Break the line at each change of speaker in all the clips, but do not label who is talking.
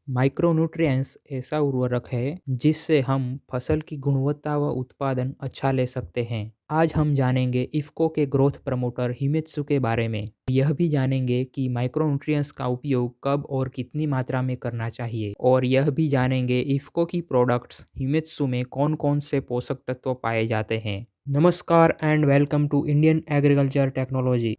Micronutrients ऐसा उर्वरक है जिससे हम फसल की गुणवत्ता व उत्पादन अच्छा ले सकते हैं। आज हम जानेंगे इफ़को के ग्रोथ प्रमोटर हिमेत्सु के बारे में। यह भी जानेंगे कि माइक्रोन्यूट्रिएंट्स का उपयोग कब और कितनी मात्रा में करना चाहिए, और यह भी जानेंगे इफ़को की प्रोडक्ट्स हिमेत्सु में कौन कौन से पोषक तत्व पाए जाते हैं। नमस्कार and welcome to Indian agriculture technology.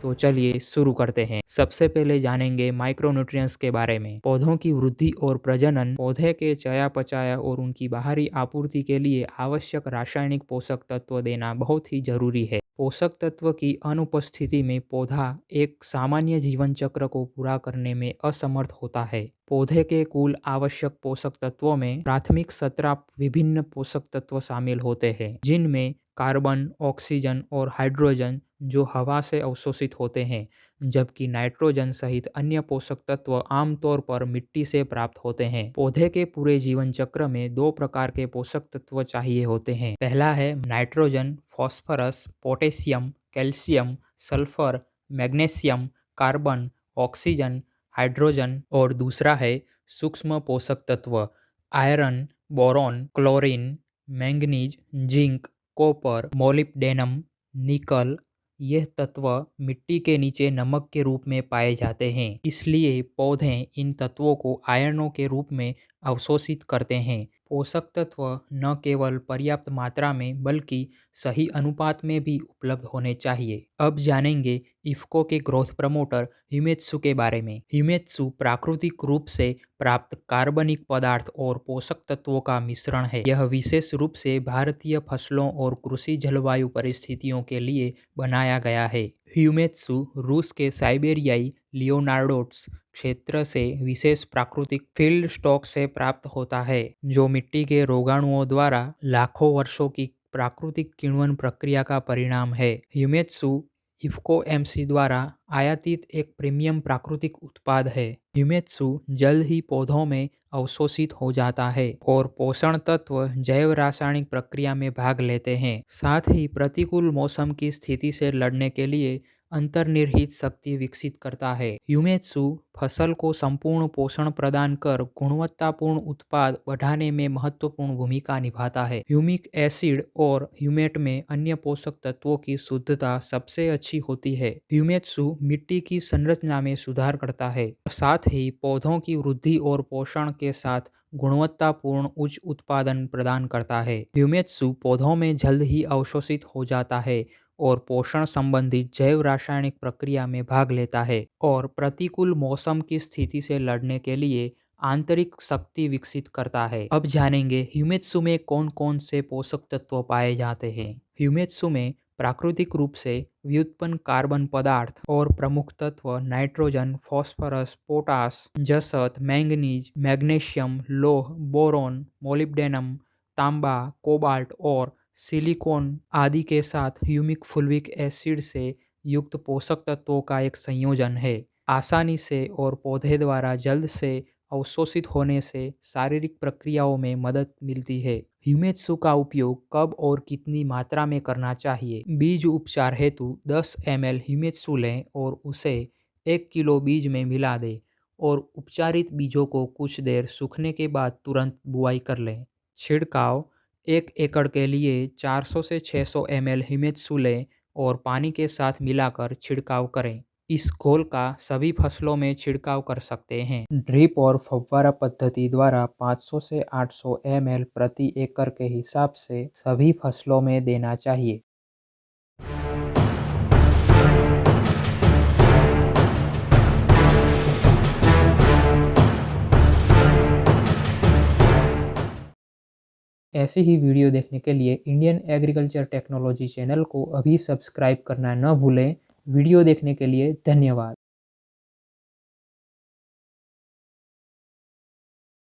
तो चलिए शुरू करते हैं। सबसे पहले जानेंगे माइक्रोन्यूट्रिएंट्स के बारे में। पौधों की वृद्धि और प्रजनन, पौधे के चयापचय और उनकी बाहरी आपूर्ति के लिए आवश्यक रासायनिक पोषक तत्व देना बहुत ही जरूरी है। पोषक तत्व की अनुपस्थिति में पौधा एक सामान्य जीवन चक्र को पूरा करने में असमर्थ होता है। पौधे के कुल आवश्यक पोषक तत्वों में प्राथमिक 17 विभिन्न पोषक तत्व शामिल होते हैं, जिनमें कार्बन, ऑक्सीजन और हाइड्रोजन जो हवा से अवशोषित होते हैं, जबकि नाइट्रोजन सहित अन्य पोषक तत्व आमतौर पर मिट्टी से प्राप्त होते हैं। पौधे के पूरे जीवन चक्र में दो प्रकार के पोषक तत्व चाहिए होते हैं। पहला है nitrogen, phosphorus, potassium, calcium, sulphur, magnesium, carbon, oxygen, hydrogen, और दूसरा है सूक्ष्म पोषक तत्व iron, boron, chlorine, manganese, zinc, copper, molybdenum, निकल। यह तत्व मिट्टी के नीचे नमक के रूप में पाए जाते हैं, इसलिए पौधे इन तत्वों को आयनों के रूप में अवशोषित करते हैं। पोषक तत्व न केवल पर्याप्त मात्रा में बल्कि सही अनुपात में भी उपलब्ध होने चाहिए। अब जानेंगे इफ़को के ग्रोथ प्रमोटर हिमेत्सु के बारे में। हिमेत्सु प्राकृतिक रूप से प्राप्त कार्बनिक पदार्थ और पोषक तत्वों का मिश्रण है। यह विशेष रूप से भारतीय फसलों और कृषि जलवायु परिस्थितियों के लिए बनाया गया है। ह्यूमेत्सु रूस के साइबेरियाई लियोनार्डोट्स क्षेत्र से विशेष प्राकृतिक फील्ड स्टॉक से प्राप्त होता है, जो मिट्टी के रोगाणुओं द्वारा लाखों वर्षों की प्राकृतिक किण्वन प्रक्रिया का परिणाम है। ह्यूमेत्सु इफ़को एमसी द्वारा आयातित एक प्रीमियम प्राकृतिक उत्पाद है। ह्यूमेत्सु जल्द ही पौधों में अवशोषित हो जाता है और पोषण तत्व जैव रासायनिक प्रक्रिया में भाग लेते हैं। साथ ही प्रतिकूल मौसम की स्थिति से लड़ने के लिए अंतर्निहित शक्ति विकसित करता है। ह्यूमेत्सु फसल को संपूर्ण पोषण प्रदान कर गुणवत्तापूर्ण उत्पाद बढ़ाने में महत्वपूर्ण भूमिका निभाता है। ह्यूमिक एसिड और ह्यूमेट में अन्य पोषक तत्वों की शुद्धता सबसे अच्छी होती है। ह्यूमेत्सु मिट्टी की संरचना में सुधार करता है, साथ ही पौधों की वृद्धि और पोषण के साथ गुणवत्तापूर्ण उच्च उत्पादन प्रदान करता है। ह्यूमेत्सु पौधों में जल्द ही अवशोषित हो जाता है और पोषण संबंधित जैव रासायनिक प्रक्रिया में भाग लेता है, और प्रतिकूल मौसम की स्थिति से लड़ने के लिए आंतरिक शक्ति विकसित करता है। अब जानेंगे ह्यूमेत्सु में कौन कौन से पोषक तत्व पाए जाते हैं। ह्यूमेत्सु में प्राकृतिक रूप से व्युत्पन्न कार्बन पदार्थ और प्रमुख तत्व नाइट्रोजन, फॉस्फोरस, पोटास, जसत, मैंगनीज, मैग्नीशियम, लौह, बोरॉन, मोलिब्डेनम, तांबा, कोबाल्ट और सिलिकॉन आदि के साथ ह्यूमिक फुल्विक एसिड से युक्त पोषक तत्वों का एक संयोजन है। आसानी से और पौधे द्वारा जल्द से अवशोषित होने से शारीरिक प्रक्रियाओं में मदद मिलती है। ह्यूमेत्सु का उपयोग कब और कितनी मात्रा में करना चाहिए। बीज उपचार हेतु 10 ml ह्यूमेत्सु लें और उसे 1 किलो बीज में मिला दें, और उपचारित बीजों को कुछ देर सूखने के बाद तुरंत बुआई कर लें। छिड़काव 1 एकड़ के लिए 400 से 600 ml ह्यूमेत्सु लें और पानी के साथ मिलाकर छिड़काव करें। इस घोल का सभी फसलों में छिड़काव कर सकते हैं। ड्रिप और फव्वारा पद्धति द्वारा 500 से 800 ml प्रति एकड़ के हिसाब से सभी फसलों में देना चाहिए। ऐसी ही वीडियो देखने के लिए इंडियन एग्रीकल्चर टेक्नोलॉजी चैनल को अभी सब्सक्राइब करना न भूलें। वीडियो देखने के लिए धन्यवाद।